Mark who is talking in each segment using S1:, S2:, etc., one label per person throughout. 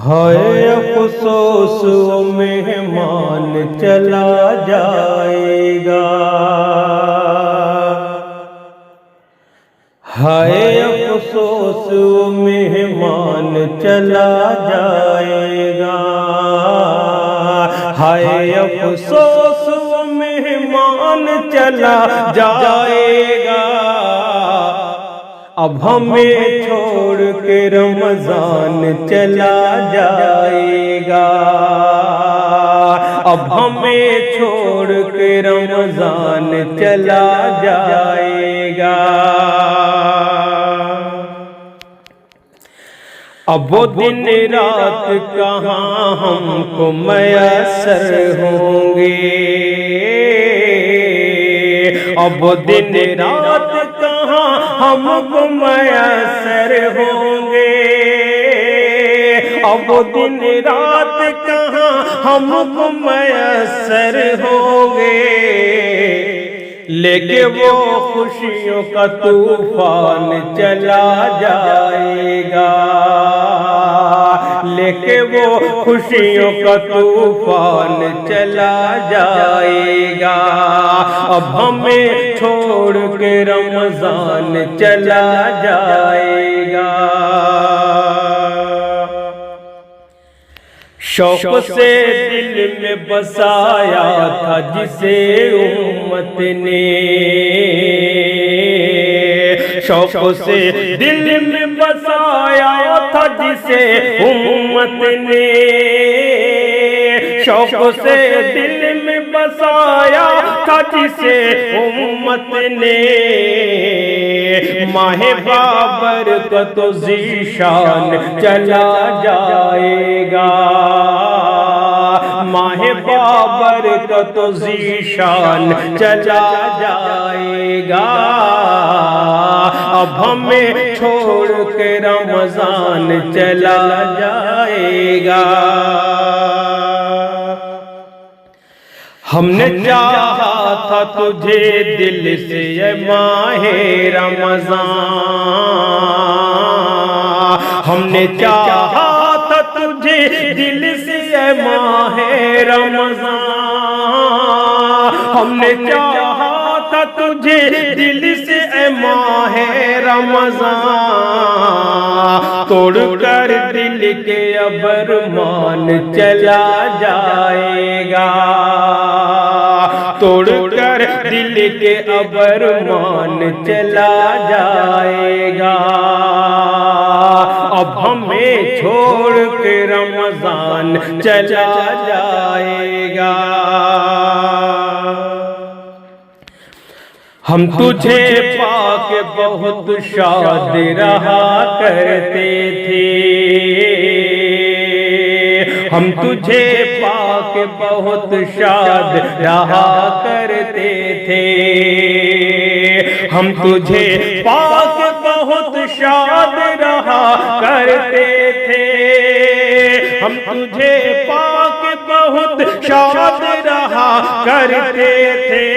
S1: ہائے افسوس وہ مہمان چلا جائے گا، ہائے افسوس وہ مہمان چلا جائے گا، ہائے افسوس وہ مہمان چلا جائے گا، اب ہمیں چھوڑ کے رمضان چلا جائے گا، اب ہمیں چھوڑ کے رمضان چلا جائے گا، اب وہ دن رات کہاں ہم کو میسر ہوں گے، اب وہ دن رات کہاں ہم کو میسر ہوں گے، اب وہ دن رات کہاں ہم کو میسر ہوں گے، لیکن وہ خوشیوں کا طوفان چلا جائے گا، لیکن وہ خوشیوں کا طوفان چلا جائے گا، اب ہمیں چھوڑ کے رمضان چلا جائے گا، شوق سے دل میں بسایا تھا جسے امت نے، شوق سے دل میں بسایا تھا جسے امت نے، شوق سے دل میں بسایا تھا جسے امت نے، ماہ بابرکت و ذیشان چلا جائے گا، ماہ بابرکت و ذیشان چلا جائے گا، اب ہمیں چھوڑ کے رمضان چلا جائے گا، ہم نے چاہا تھا تجھے دل سے اے ماہ رمضان، ہم نے چاہا تھا تجھے دل سے اے ماہ رمضان، ہم نے چاہا تھا تجھے دل سے اے ماہ رمضان، توڑ کر دل کے ابرمان چلا جائے گا، توڑ کر دل کے ابرمان چلا جائے گا، اب ہمیں چھوڑ کے رمضان چلا جائے گا، ہم تجھے پا کے بہت شاد رہا کرتے تھے، ہم تجھے پا کے بہت شاد رہا کرتے تھے، ہم تجھے پا کے بہت شاد رہا کرتے تھے، ہم تجھے پا کے بہت شاد رہا کرتے تھے،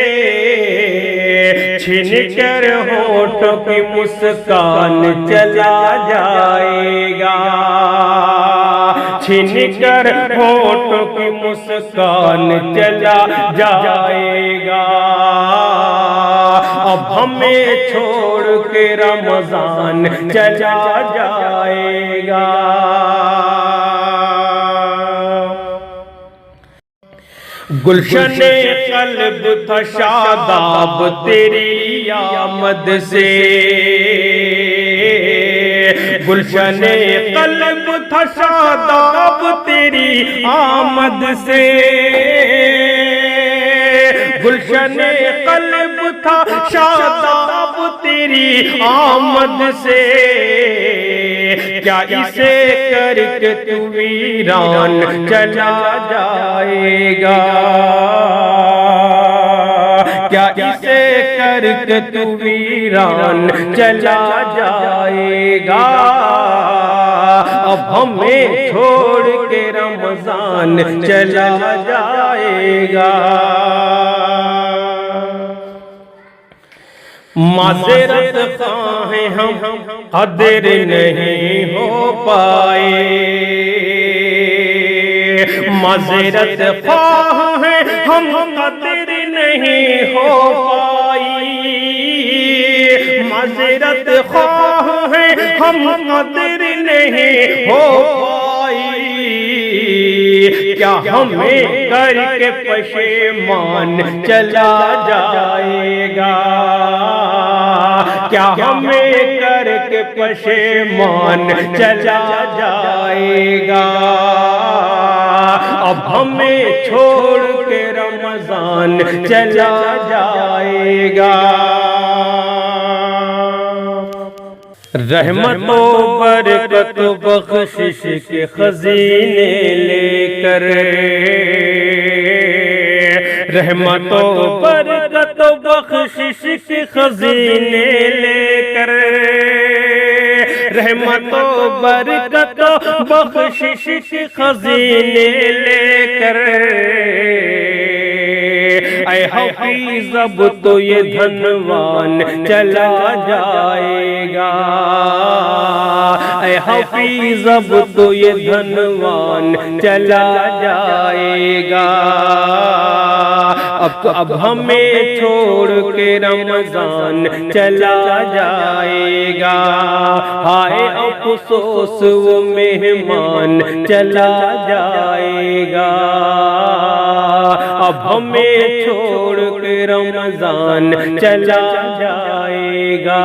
S1: چھن کر ہونٹوں کی مسکان چلا جائے گا، چھن کر ہونٹوں کی مسکان چلا جائے گا، اب ہمیں چھوڑ کے رمضان چلا جائے گا، گلشن قلب تھا شاداب تیری آمد سے، گلشن قلب تھا شاداب تیری آمد سے، گلشن قلب تھا شاداب تیری آمد سے، کیا اسے کر کے تو ویران چلا جائے گا، کیا اسے کر کے تو ویران چلا جائے گا، اب ہمیں چھوڑ کے رمضان چلا جائے گا، معذرت خواہ ہیں ہم قدر نہیں ہو پائے، معذرت خواہ ہیں ہم قدر نہیں ہو پائی، معذرت خواہ ہیں ہم قدر نہیں ہو پائی، کیا ہمیں کر کے پشیمان چلا جائے گا، کیا ہمیں کر کے پشیمان چلا جائے گا، اب ہمیں چھوڑ کے رمضان چلا جائے گا۔ رحمت و برکت و بخشش کے خزینے لے کر، رحمت و برکت و بخشش کے خزینے لے کر، رحمت و برکت و بخشش کے خزینے لے کر، اے حفیظ اب تو یہ دھنوان چلا جائے گا، اے حفیظ اب تو یہ دھنوان چلا جائے گا، اب ہمیں چھوڑ کے رمضان چلا جائے گا، ہائے افسوس وہ مہمان چلا جائے گا، اب ہمیں چھوڑ کے رمضان چلا جائے گا،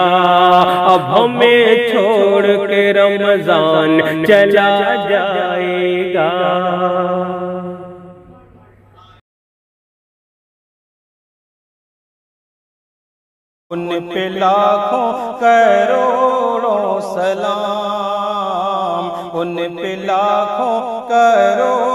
S1: اب ہمیں چھوڑ کے رمضان چلا جائے گا۔ ان پہ لاکھوں کروڑوں سلام، ان پہ لاکھوں کروڑوں